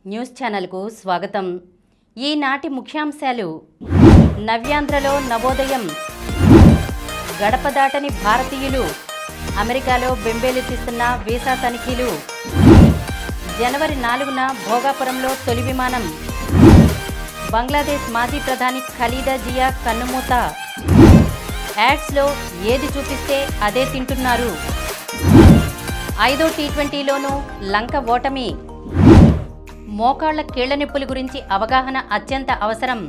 News ఛానల్కు స్వాగతం. ఈనాటి ముఖ్యాంశాలు: నవ్యాంధ్రలో నవోదయం, గడప దాటని భారతీయులు, అమెరికాలో బెంబేలెత్తిస్తున్న వీసా తనిఖీలు, జనవరి 4న భోగాపురంలో తొలి విమానం, బంగ్లాదేశ్ మాజీ ప్రధాని ఖలీదా జియా కన్నుమూత, యాడ్స్లో ఏది చూపిస్తే అదే తింటున్నారు, 5వ టీ20లోనూ లంక ఓటమి, మోకాళ్ల కీళ్ల నొప్పుల గురించి అవగాహన అత్యంత అవసరం,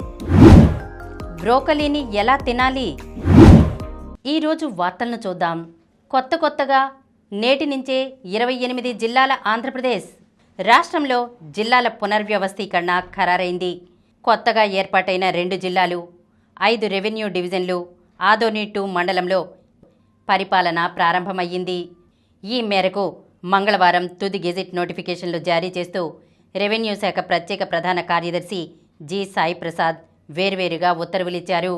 బ్రోకలీని ఎలా తినాలి? ఈరోజు వార్తలను చూద్దాం. కొత్తగా నేటి నుంచే 28 జిల్లాల ఆంధ్రప్రదేశ్ రాష్ట్రంలో జిల్లాల పునర్వ్యవస్థీకరణ ఖరారైంది. కొత్తగా ఏర్పాటైన 2 జిల్లాలు, 5 రెవెన్యూ డివిజన్లు, ఆదోని 2 మండలంలో పరిపాలన ప్రారంభమయ్యింది. ఈ మేరకు మంగళవారం తుది గెజిట్ నోటిఫికేషన్లు జారీ చేస్తూ రెవెన్యూ శాఖ ప్రత్యేక ప్రధాన కార్యదర్శి జి సాయి ప్రసాద్ వేర్వేరుగా ఉత్తర్వులిచ్చారు.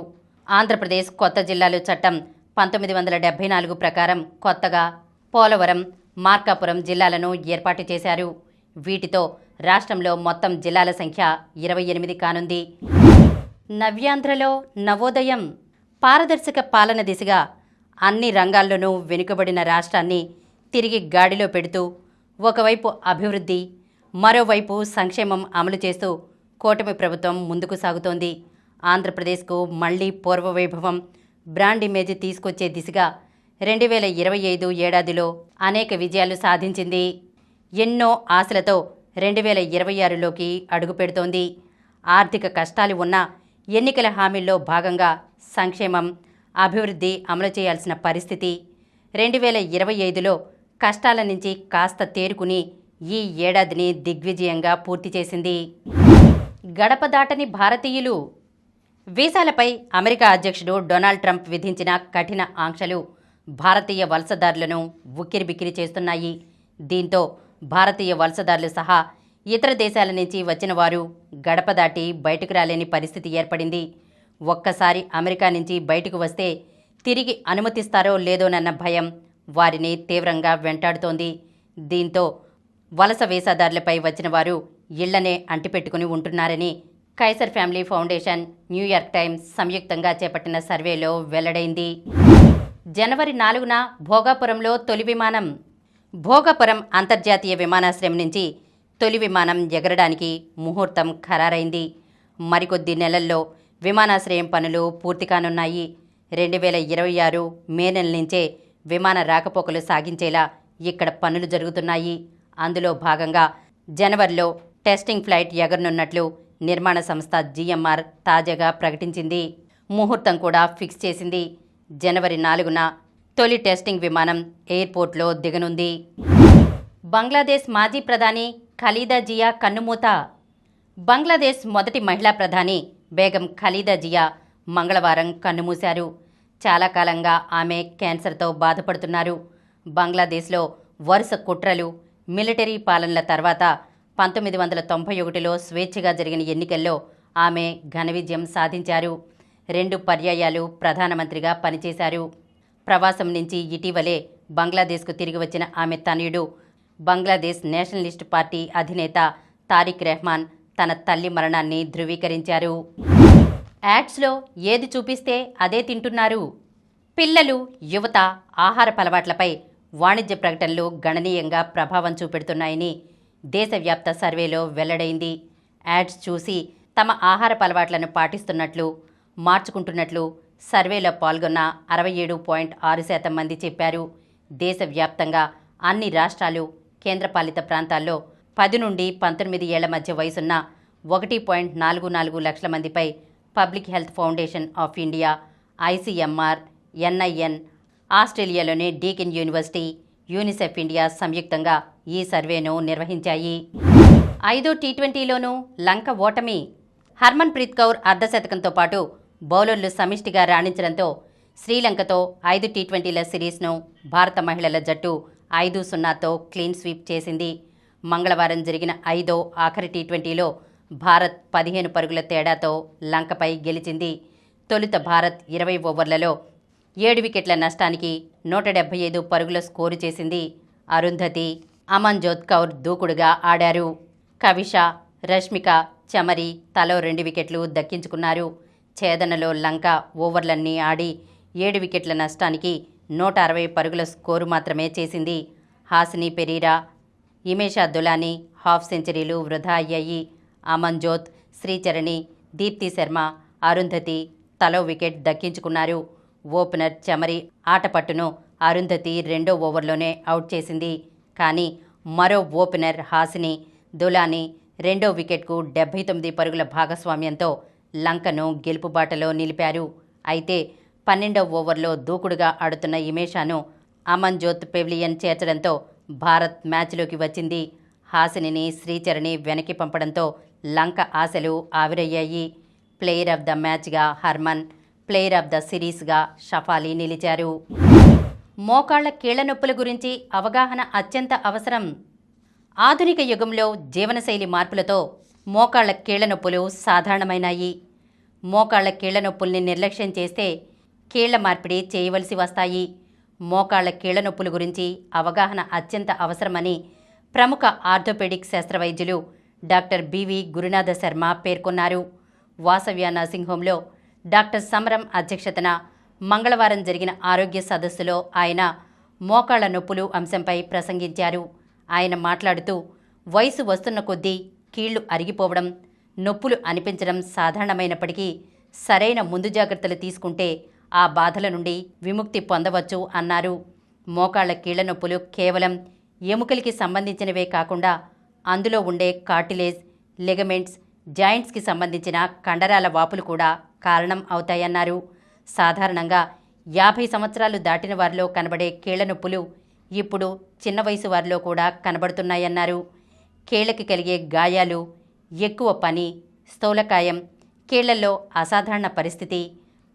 ఆంధ్రప్రదేశ్ కొత్త జిల్లాలు చట్టం 1974 ప్రకారం కొత్తగా పోలవరం, మార్కాపురం జిల్లాలను ఏర్పాటు చేశారు. వీటితో రాష్ట్రంలో మొత్తం జిల్లాల సంఖ్య 28 కానుంది. నవ్యాంధ్రలో నవోదయం, పారదర్శక పాలన దిశగా అన్ని రంగాల్లోనూ వెనుకబడిన రాష్ట్రాన్ని తిరిగి గాడిలో పెడుతూ ఒకవైపు అభివృద్ధి, మరోవైపు సంక్షేమం అమలు చేస్తూ కూటమి ప్రభుత్వం ముందుకు సాగుతోంది. ఆంధ్రప్రదేశ్కు మళ్లీ పూర్వవైభవం, బ్రాండ్ ఇమేజ్ తీసుకొచ్చే దిశగా 2025 ఏడాదిలో అనేక విజయాలు సాధించింది. ఎన్నో ఆశలతో 2026లోకి అడుగుపెడుతోంది. ఆర్థిక కష్టాలు ఉన్నా ఎన్నికల హామీల్లో భాగంగా సంక్షేమం, అభివృద్ధి అమలు చేయాల్సిన పరిస్థితి. 2025లో కష్టాల నుంచి కాస్త తేరుకుని ఈ ఏడాదిని దిగ్విజయంగా పూర్తి చేసింది. గడప దాటని భారతీయులు, వీసాలపై అమెరికా అధ్యక్షుడు డొనాల్డ్ ట్రంప్ విధించిన కఠిన ఆంక్షలు భారతీయ వలసదారులను ఉక్కిరిబిక్కిరి చేస్తున్నాయి. దీంతో భారతీయ వలసదారులు సహా ఇతర దేశాల నుంచి వచ్చిన వారు గడప దాటి బయటకు రాలేని పరిస్థితి ఏర్పడింది. ఒక్కసారి అమెరికా నుంచి బయటకు వస్తే తిరిగి అనుమతిస్తారో లేదోనన్న భయం వారిని తీవ్రంగా వెంటాడుతోంది. దీంతో వలస వీసాదారులపై వచ్చిన వారు ఇళ్లనే అంటిపెట్టుకుని ఉంటున్నారని Kaiser Family Foundation, New York Times సంయుక్తంగా చేపట్టిన సర్వేలో వెల్లడైంది. జనవరి 4న భోగాపురంలో తొలి విమానం. భోగాపురం అంతర్జాతీయ విమానాశ్రయం నుంచి తొలి విమానం ఎగరడానికి ముహూర్తం ఖరారైంది. మరికొద్ది నెలల్లో విమానాశ్రయం పనులు పూర్తి కానున్నాయి. 2026 మే నెల నుంచే విమాన రాకపోకలు సాగించేలా ఇక్కడ పనులు జరుగుతున్నాయి. అందులో భాగంగా జనవరిలో టెస్టింగ్ ఫ్లైట్ ఎగరనున్నట్లు నిర్మాణ సంస్థ జిఎంఆర్ తాజాగా ప్రకటించింది. ముహూర్తం కూడా ఫిక్స్ చేసింది. జనవరి 4న తొలి టెస్టింగ్ విమానం ఎయిర్పోర్ట్లో దిగనుంది. బంగ్లాదేశ్ మాజీ ప్రధాని ఖలీదా జియా కన్నుమూత. బంగ్లాదేశ్ మొదటి మహిళా ప్రధాని బేగం ఖలీదా జియా మంగళవారం కన్నుమూశారు. చాలా కాలంగా ఆమె క్యాన్సర్తో బాధపడుతున్నారు. బంగ్లాదేశ్లో వరుస కుట్రలు, మిలిటరీ పాలనల తర్వాత 1991లో స్వేచ్ఛగా జరిగిన ఎన్నికల్లో ఆమె ఘన విజయం సాధించారు. 2 పర్యాయాలు ప్రధానమంత్రిగా పనిచేశారు. ప్రవాసం నుంచి ఇటీవలే బంగ్లాదేశ్కు తిరిగి వచ్చిన ఆమె తనయుడు, బంగ్లాదేశ్ నేషనలిస్ట్ పార్టీ అధినేత తారిక్ రెహమాన్ తన తల్లి మరణాన్ని ధృవీకరించారు. యాడ్స్లో ఏది చూపిస్తే అదే తింటున్నారు. పిల్లలు, యువత ఆహారపు అలవాట్లపై వాణిజ్య ప్రకటనలు గణనీయంగా ప్రభావం చూపెడుతున్నాయని దేశవ్యాప్త సర్వేలో వెల్లడైంది. యాడ్స్ చూసి తమ ఆహారపు అలవాట్లను పాటిస్తున్నట్లు, మార్చుకుంటున్నట్లు సర్వేలో పాల్గొన్న 67.6% మంది చెప్పారు. దేశవ్యాప్తంగా అన్ని రాష్ట్రాలు, కేంద్రపాలిత ప్రాంతాల్లో 10 నుండి 19 ఏళ్ల మధ్య వయసున్న 1.44 లక్షల మందిపై Public Health Foundation of India, ICMR, NIN, ఆస్ట్రేలియాలోని డీకిన్ యూనివర్సిటీ, యూనిసెఫ్ ఇండియా సంయుక్తంగా ఈ సర్వేను నిర్వహించాయి. 5వ టీ20లోనూ లంక ఓటమి. హర్మన్ ప్రీత్ కౌర్ అర్ధశతకంతో పాటు బౌలర్లు సమిష్టిగా రాణించడంతో శ్రీలంకతో 5 టీ20ల సిరీస్ను భారత మహిళల జట్టు 5-0తో క్లీన్ స్వీప్ చేసింది. మంగళవారం జరిగిన 5వ ఆఖరి టీ20లో భారత్ 15 పరుగుల తేడాతో లంకపై గెలిచింది. తొలుత భారత్ 20 ఓవర్లలో 7 వికెట్ల నష్టానికి 175 పరుగుల స్కోరు చేసింది. అరుంధతి, అమన్జోత్ కౌర్ దూకుడుగా ఆడారు. కవిష, రష్మిక, చమరి తలో 2 వికెట్లు దక్కించుకున్నారు. ఛేదనలో లంక ఓవర్లన్నీ ఆడి 7 వికెట్ల నష్టానికి 160 పరుగుల స్కోరు మాత్రమే చేసింది. హాసిని పెరీరా, ఇమేషా దులానీ హాఫ్ సెంచరీలు వృధా అయ్యాయి. అమన్జోత్, శ్రీచరణి, దీప్తి శర్మ, అరుంధతి తలో వికెట్ దక్కించుకున్నారు. ఓపెనర్ చమరి ఆటపట్టును అరుంధతి 2వ ఓవర్లోనే అవుట్ చేసింది. కానీ మరో ఓపెనర్ హాసిని, దులానీ 2వ వికెట్కు 79 పరుగుల భాగస్వామ్యంతో లంకను గెలుపుబాటలో నిలిపారు. అయితే 12వ ఓవర్లో దూకుడుగా ఆడుతున్న ఇమేషాను అమన్జోత్ పెవిలియన్ చేర్చడంతో భారత్ మ్యాచ్లోకి వచ్చింది. హాసినిని శ్రీచరణి వెనక్కి పంపడంతో లంక ఆశలు ఆవిరయ్యాయి. ప్లేయర్ ఆఫ్ ద మ్యాచ్గా హర్మన్, ప్లేయర్ ఆఫ్ ద సిరీస్గా షఫాలి నిలిచారు. మోకాళ్ల కీళ్ల నొప్పుల గురించి అవగాహన అత్యంత అవసరం. ఆధునిక యుగంలో జీవనశైలి మార్పులతో మోకాళ్ల కీళ్ల నొప్పులు సాధారణమైనాయి. మోకాళ్ల కీళ్ల నొప్పుల్ని నిర్లక్ష్యం చేస్తే కీళ్ల మార్పిడి చేయవలసి వస్తాయి. మోకాళ్ల కీళ్ల నొప్పుల గురించి అవగాహన అత్యంత అవసరమని ప్రముఖ ఆర్థోపెడిక్ శాస్త్రవైద్యులు డాక్టర్ బివి గురునాథ శర్మ పేర్కొన్నారు. వాసవ్య నర్సింగ్ హోంలో డాక్టర్ సమరం అధ్యక్షతన మంగళవారం జరిగిన ఆరోగ్య సదస్సులో ఆయన మోకాళ్ల నొప్పులు అంశంపై ప్రసంగించారు. ఆయన మాట్లాడుతూ వయసు వస్తున్న కొద్దీ కీళ్లు అరిగిపోవడం, నొప్పులు అనిపించడం సాధారణమైనప్పటికీ సరైన ముందు జాగ్రత్తలు తీసుకుంటే ఆ బాధల నుండి విముక్తి పొందవచ్చు అన్నారు. మోకాళ్ల కీళ్ల నొప్పులు కేవలం ఎముకలకి సంబంధించినవే కాకుండా అందులో ఉండే కార్టిలేజ్, లిగమెంట్స్, జాయింట్స్కి సంబంధించిన కండరాల వాపులు కూడా కారణం అవుతాయన్నారు. సాధారణంగా 50 సంవత్సరాలు దాటిన వారిలో కనబడే కీళ్ల నొప్పులు ఇప్పుడు చిన్న వయసు వారిలో కూడా కనబడుతున్నాయన్నారు. కీళ్లకి కలిగే గాయాలు, ఎక్కువ పని, స్థూలకాయం, కీళ్లలో అసాధారణ పరిస్థితి,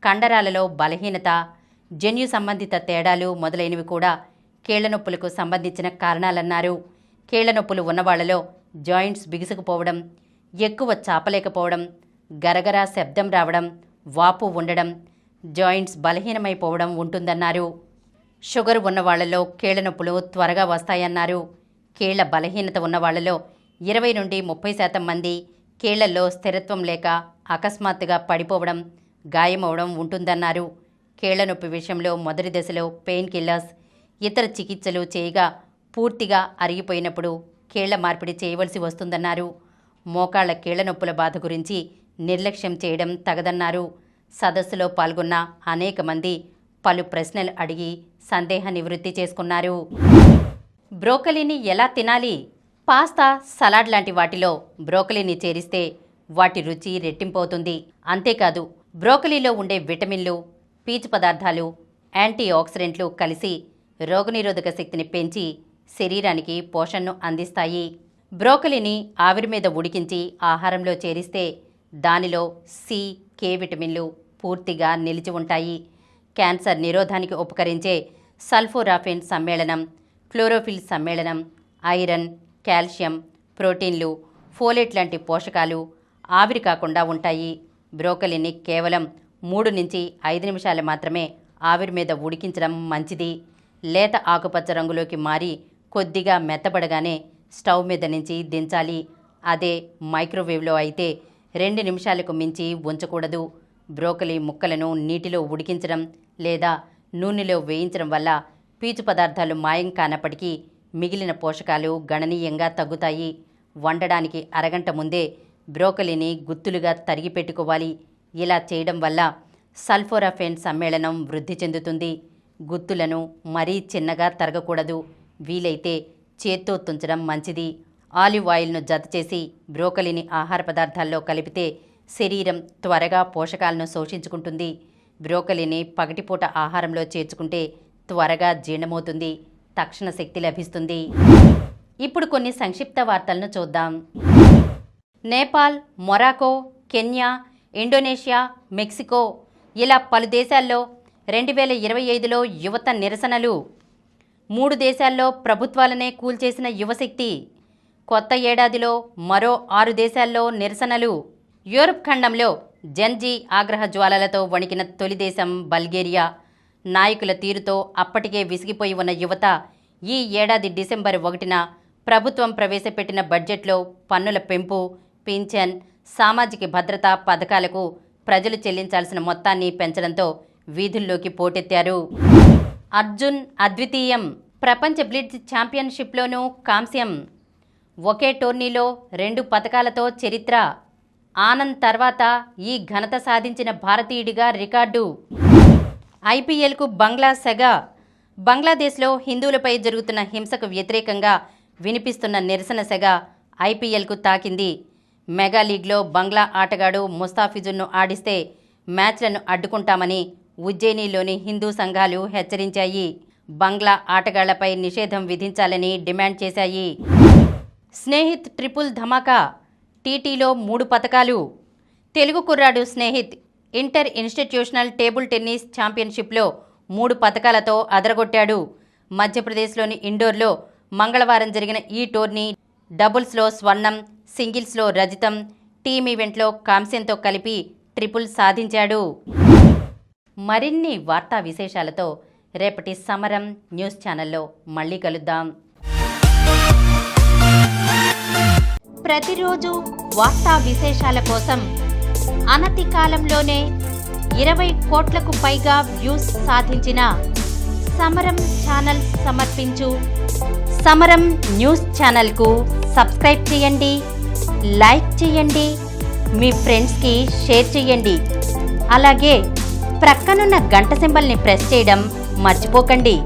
కండరాలలో బలహీనత, జన్యు సంబంధిత తేడాలు మొదలైనవి కూడా కీళ్ల నొప్పులకు సంబంధించిన కారణాలన్నారు. కీళ్ల నొప్పులు ఉన్నవాళ్లలో జాయింట్స్ బిగుసుకుపోవడం, ఎక్కువ చాపలేకపోవడం, గరగరా శబ్దం రావడం, వాపు ఉండడం, జాయింట్స్ బలహీనమైపోవడం ఉంటుందన్నారు. షుగర్ ఉన్నవాళ్లలో కీళ్ల నొప్పులు త్వరగా వస్తాయన్నారు. కీళ్ల బలహీనత ఉన్నవాళ్లలో 20 నుండి 30% మంది కీళ్లలో స్థిరత్వం లేక అకస్మాత్తుగా పడిపోవడం, గాయమవడం ఉంటుందన్నారు. కీళ్ల నొప్పి విషయంలో మొదటి దశలో పెయిన్ కిల్లర్స్, ఇతర చికిత్సలు చేయగా పూర్తిగా అరిగిపోయినప్పుడు కీళ్ల మార్పిడి చేయవలసి వస్తుందన్నారు. మోకాళ్ల కీళ్ల నొప్పుల బాధ గురించి నిర్లక్ష్యం చేయడం తగదన్నారు. సదస్సులో పాల్గొన్న అనేక మంది పలు ప్రశ్నలు అడిగి సందేహ నివృత్తి చేసుకున్నారు. బ్రోకలీని ఎలా తినాలి? పాస్తా, సలాడ్ లాంటి వాటిలో బ్రోకలీని చేరిస్తే వాటి రుచి రెట్టింపవుతుంది. అంతేకాదు, బ్రోకలీలో ఉండే విటమిన్లు, పీచు పదార్థాలు, యాంటీ ఆక్సిడెంట్లు కలిసి రోగనిరోధక శక్తిని పెంచి శరీరానికి పోషణను అందిస్తాయి. బ్రోకలీని ఆవిరి మీద ఉడికించి ఆహారంలో చేరిస్తే దానిలో సి, కే విటమిన్లు పూర్తిగా నిలిచి ఉంటాయి. క్యాన్సర్ నిరోధానికి ఉపకరించే సల్ఫోరాఫిన్ సమ్మేళనం, క్లోరోఫిల్ సమ్మేళనం, ఐరన్, కాల్షియం, ప్రోటీన్లు, ఫోలేట్ లాంటి పోషకాలు ఆవిరి కాకుండా ఉంటాయి. బ్రోకలీని కేవలం 3 నుంచి 5 నిమిషాలు మాత్రమే ఆవిరి మీద ఉడికించడం మంచిది. లేత ఆకుపచ్చ రంగులోకి మారి కొద్దిగా మెత్తబడగానే స్టవ్ మీద నుంచి దించాలి. అదే మైక్రోవేవ్లో అయితే 2 నిమిషాలకు మించి ఉంచకూడదు. బ్రోకలీ ముక్కలను నీటిలో ఉడికించడం లేదా నూనెలో వేయించడం వల్ల పీచు పదార్థాలు మాయం కానప్పటికీ మిగిలిన పోషకాలు గణనీయంగా తగ్గుతాయి. వండడానికి అరగంట ముందే బ్రోకలీని గుత్తులుగా తరిగి పెట్టుకోవాలి. ఇలా చేయడం వల్ల సల్ఫోరాఫిన్ సమ్మేళనం వృద్ధి చెందుతుంది. గుత్తులను మరీ చిన్నగా తరగకూడదు. వీలైతే చేత్తో తుంచడం మంచిది. ఆలివ్ ఆయిల్ను జతచేసి బ్రోకలీని ఆహార పదార్థాల్లో కలిపితే శరీరం త్వరగా పోషకాలను శోషించుకుంటుంది. బ్రోకలీని పగటిపూట ఆహారంలో చేర్చుకుంటే త్వరగా జీర్ణమవుతుంది, తక్షణ శక్తి లభిస్తుంది. ఇప్పుడు కొన్ని సంక్షిప్త వార్తలను చూద్దాం. Nepal, Morocco, Kenya, Indonesia, Mexico ఇలా పలు దేశాల్లో 2025లో యువత నిరసనలు. 3 దేశాల్లో ప్రభుత్వాలనే కూల్చేసిన యువశక్తి. కొత్త ఏడాదిలో మరో 6 దేశాల్లో నిరసనలు. యూరప్ ఖండంలో జెన్జీ ఆగ్రహ జ్వాలలతో వణికిన తొలి దేశం బల్గేరియా. నాయకుల తీరుతో అప్పటికే విసిగిపోయి ఉన్న యువత ఈ ఏడాది డిసెంబర్ 1న ప్రభుత్వం ప్రవేశపెట్టిన బడ్జెట్లో పన్నుల పెంపు, పింఛన్, సామాజిక భద్రతా పథకాలకు ప్రజలు చెల్లించాల్సిన మొత్తాన్ని పెంచడంతో వీధుల్లోకి పోటెత్తారు. అర్జున్ అద్వితీయం. ప్రపంచ బ్లిట్జ్ ఛాంపియన్షిప్లోనూ కాంస్యం. ఒకే టోర్నీలో 2 పతకాలతో చరిత్ర. ఆనంద్ తర్వాత ఈ ఘనత సాధించిన భారతీయుడిగా రికార్డు. ఐపీఎల్కు బంగ్లా సెగ. బంగ్లాదేశ్లో హిందువులపై జరుగుతున్న హింసకు వ్యతిరేకంగా వినిపిస్తున్న నిరసన సెగ ఐపీఎల్కు తాకింది. మెగా లీగ్లో బంగ్లా ఆటగాడు ముస్తాఫిజుర్ను ఆడిస్తే మ్యాచ్లను అడ్డుకుంటామని ఉజ్జయినిలోని హిందూ సంఘాలు హెచ్చరించాయి. బంగ్లా ఆటగాళ్లపై నిషేధం విధించాలని డిమాండ్ చేశాయి. స్నేహిత్ ట్రిపుల్ ధమాకా. టీటీలో 3 పతకాలు. తెలుగు కుర్రాడు Snehith inter institutional table tennis ఛాంపియన్షిప్లో 3 పతకాలతో అదరగొట్టాడు. మధ్యప్రదేశ్లోని ఇండోర్లో మంగళవారం జరిగిన ఈ టోర్నీ డబుల్స్లో స్వర్ణం, సింగిల్స్లో రజతం, టీమ్ ఈవెంట్లో కాంస్యంతో కలిపి ట్రిపుల్ సాధించాడు. మరిన్ని వార్తా విశేషాలతో రేపటి సమరం న్యూస్ ఛానల్లో మళ్ళీ కలుద్దాం. ప్రతిరోజు వార్తా విశేషాల కోసం అనతి కాలంలోనే 20 కోట్లకు పైగా వ్యూస్ సాధించిన సమరం ఛానల్ సమర్పించు సమరం న్యూస్ ఛానల్కు సబ్స్క్రైబ్ చేయండి, లైక్ చేయండి, మీ ఫ్రెండ్స్కి షేర్ చేయండి. అలాగే ప్రక్కనున్న గంట సింబల్ని ప్రెస్ చేయడం మర్చిపోకండి.